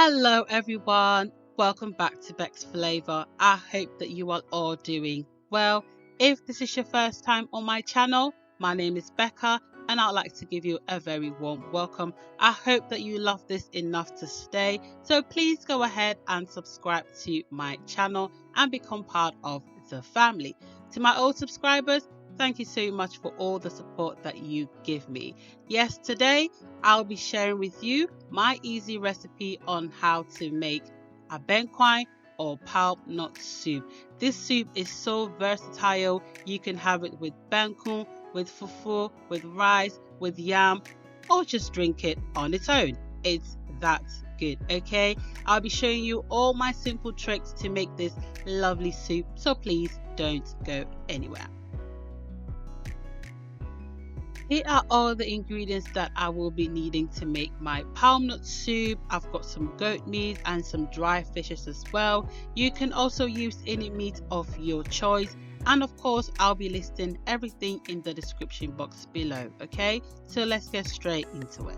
Hello everyone, welcome back to Beck's Flavor. I hope that you are all doing well. If this is your first time on my channel, my name is Becca and I'd like to give you a very warm welcome. I hope that you love this enough to stay, so please go ahead and subscribe to my channel and become part of the family. To my old subscribers, thank you so much for all the support that you give me. Yes, today I'll be sharing with you my easy recipe on how to make abenkwan or palmnut soup. This soup is so versatile. You can have it with benkwan, with fufu, with rice, with yam, or just drink it on its own. It's that good, okay? I'll be showing you all my simple tricks to make this lovely soup, so please don't go anywhere. Here are all the ingredients that I will be needing to make my palmnut soup. I've got some goat meat and some dry fishes as well. You can also use any meat of your choice. And of course, I'll be listing everything in the description box below, okay? So let's get straight into it.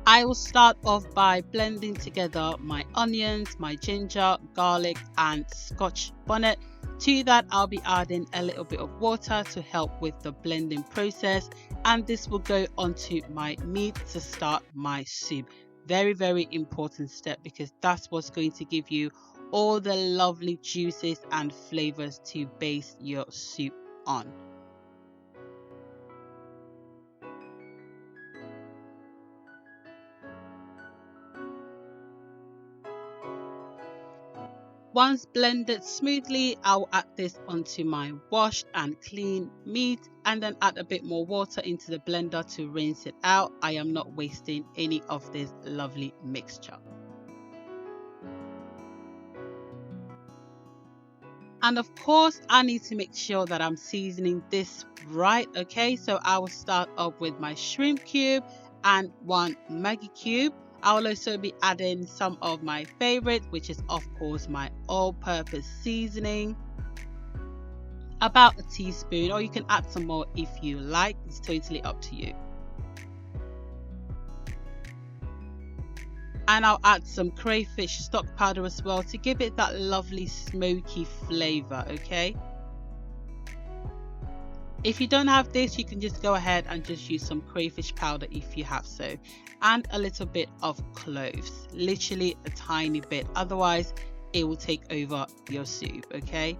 I will start off by blending together my onions, my ginger, garlic and Scotch bonnet. To that I'll be adding a little bit of water to help with the blending process, and this will go onto my meat to start my soup. Very important step, because that's what's going to give you all the lovely juices and flavors to base your soup on. Once blended smoothly, I'll add this onto my washed and clean meat and then add a bit more water into the blender to rinse it out. I am not wasting any of this lovely mixture. And of course, I need to make sure that I'm seasoning this right, okay? So I will start off with my shrimp cube and one Maggi cube. I will also be adding some of my favorite, which is of course my all-purpose seasoning, about a teaspoon, or you can add some more if you like. It's totally up to you. And I'll add some crayfish stock powder as well to give it that lovely smoky flavor, okay? If you don't have this, you can just go ahead and just use some crayfish powder if you have so, and a little bit of cloves, literally a tiny bit, otherwise it will take over your soup, okay?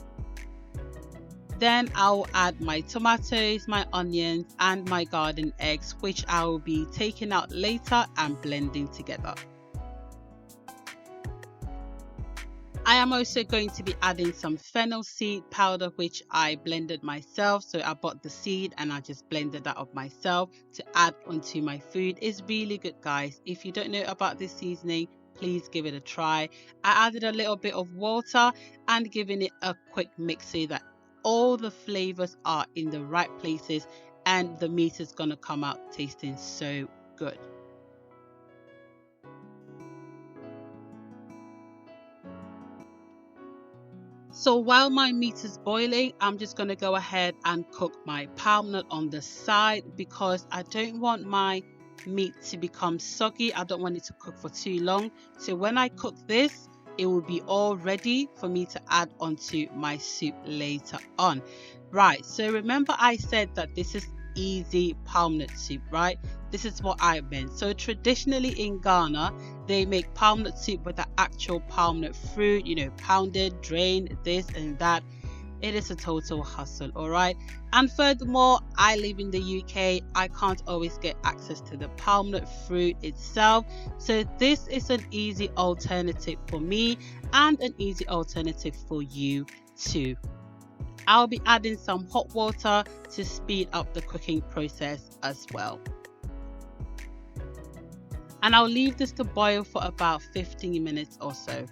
Then I'll add my tomatoes, my onions and my garden eggs, which I will be taking out later and blending together. I am also going to be adding some fennel seed powder, which I blended myself. So I bought the seed and I just blended that up myself to add onto my food. It's really good, guys. If you don't know about this seasoning, please give it a try. I added a little bit of water and giving it a quick mix so that all the flavors are in the right places and the meat is going to come out tasting so good. So while my meat is boiling, I'm just going to go ahead and cook my palmnut on the side, because I don't want my meat to become soggy. I don't want it to cook for too long. So when I cook this, it will be all ready for me to add onto my soup later on. Right, so remember I said that this is easy palmnut soup, right? This is what I meant. So traditionally in Ghana, they make palmnut soup with the actual palmnut fruit, you know, pounded, drained, this and that. It is a total hustle, all right? And furthermore, I live in the UK. I can't always get access to the palmnut fruit itself. So this is an easy alternative for me and an easy alternative for you too. I'll be adding some hot water to speed up the cooking process as well. And I'll leave this to boil for about 15 minutes or so.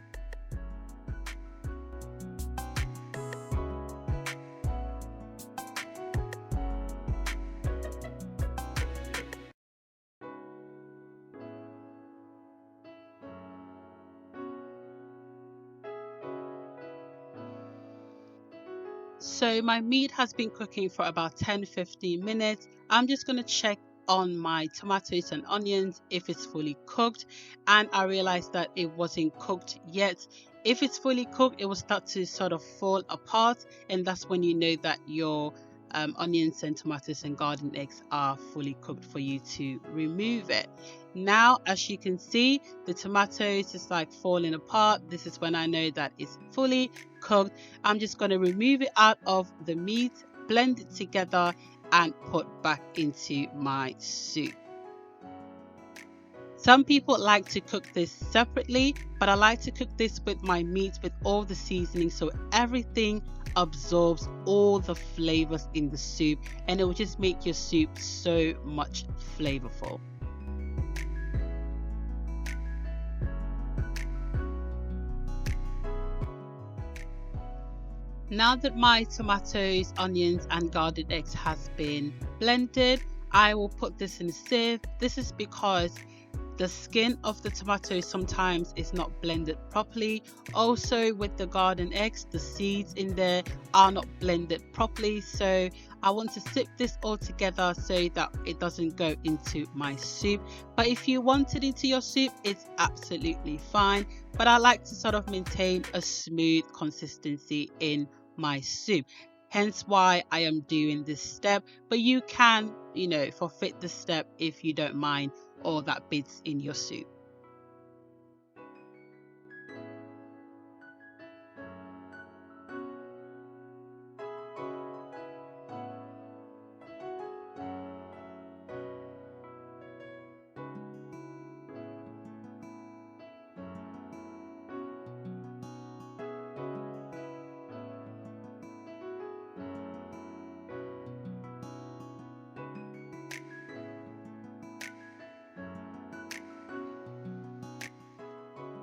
So my meat has been cooking for about 10-15 minutes. I'm just going to check on my tomatoes and onions if it's fully cooked, and I realized that it wasn't cooked yet. If it's fully cooked, it will start to sort of fall apart, and that's when you know that your onions and tomatoes and garden eggs are fully cooked for you to remove it. Now, as you can see, the tomatoes is like falling apart. This is when I know that it's fully cooked. I'm just going to remove it out of the meat, blend it together, and put back into my soup. Some people like to cook this separately, but I like to cook this with my meat with all the seasoning, so everything absorbs all the flavors in the soup, and it will just make your soup so much flavorful. Now that my tomatoes, onions and garden eggs has been blended, I will put this in a sieve. This is because the skin of the tomato sometimes is not blended properly. Also with the garden eggs, the seeds in there are not blended properly. So I want to sip this all together so that it doesn't go into my soup. But if you want it into your soup, it's absolutely fine. But I like to sort of maintain a smooth consistency in my soup. Hence why I am doing this step. But you can, forfeit the step if you don't mind all that bits in your soup.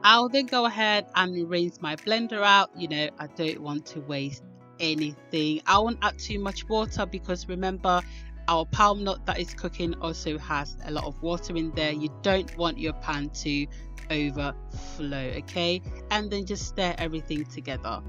I'll then go ahead and rinse my blender out. I don't want to waste anything. I won't add too much water because remember, our palm nut that is cooking also has a lot of water in there. You don't want your pan to overflow, okay? And then just stir everything together.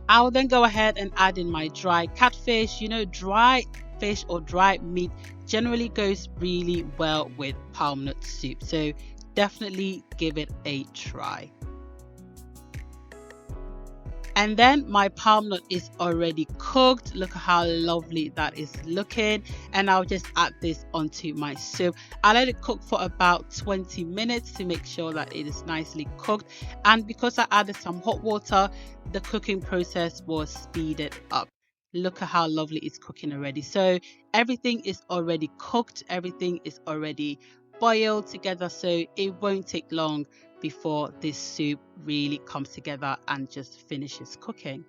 I'll then go ahead and add in my dry catfish. Dry fish or dry meat generally goes really well with palmnut soup, so definitely give it a try. And then my palmnut is already cooked. Look at how lovely that is looking. And I'll just add this onto my soup. I let it cook for about 20 minutes to make sure that it is nicely cooked. And because I added some hot water, the cooking process was speeded up. Look at how lovely it's cooking already. So everything is already cooked. Everything is already boiled together. So it won't take long before this soup really comes together and just finishes cooking.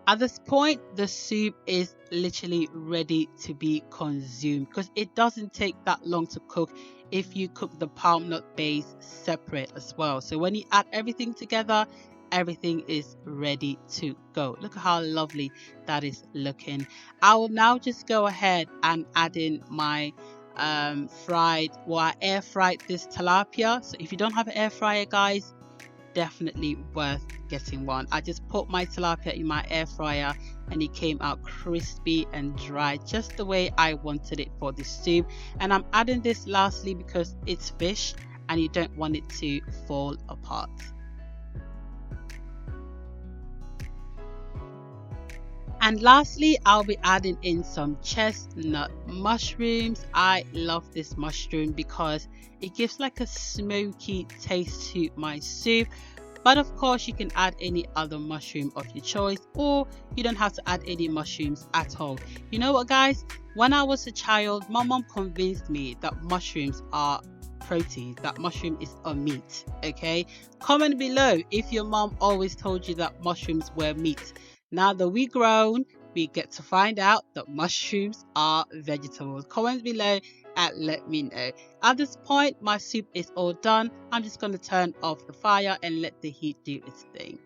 At this point, the soup is literally ready to be consumed because it doesn't take that long to cook if you cook the palm nut base separate as well. So when you add everything together, everything is ready to go. Look at how lovely that is looking. I will now just go ahead and add in my I air fried this tilapia. So if you don't have an air fryer, guys, definitely worth getting one. I just put my tilapia in my air fryer and it came out crispy and dry, just the way I wanted it for this soup. And I'm adding this lastly because it's fish and you don't want it to fall apart. And lastly, I'll be adding in some chestnut mushrooms. I love this mushroom because it gives like a smoky taste to my soup. But of course, you can add any other mushroom of your choice, or you don't have to add any mushrooms at all. You know what, guys? When I was a child, my mom convinced me that mushrooms are protein, that mushroom is a meat. Okay, comment below if your mom always told you that mushrooms were meat. Now that we grown, we get to find out that mushrooms are vegetables. Comment below and let me know. At this point, my soup is all done. I'm just going to turn off the fire and let the heat do its thing.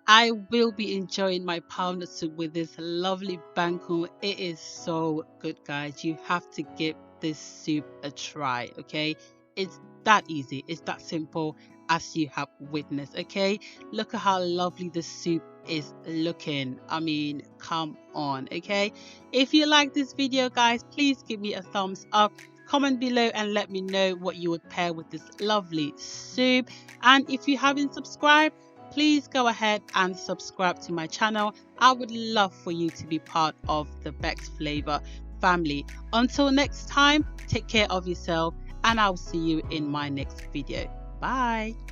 I will be enjoying my palm soup with this lovely banku. It is so good, guys. You have to give this soup a try, okay? It's that easy. It's that simple, as you have witnessed. Okay, look at how lovely the soup is looking. I mean, come on. Okay, if you like this video, guys, please give me a thumbs up. Comment below and let me know what you would pair with this lovely soup. And if you haven't subscribed, please go ahead and subscribe to my channel. I would love for you to be part of the Bex Flavor family. Until next time, take care of yourself, and I'll see you in my next video. Bye.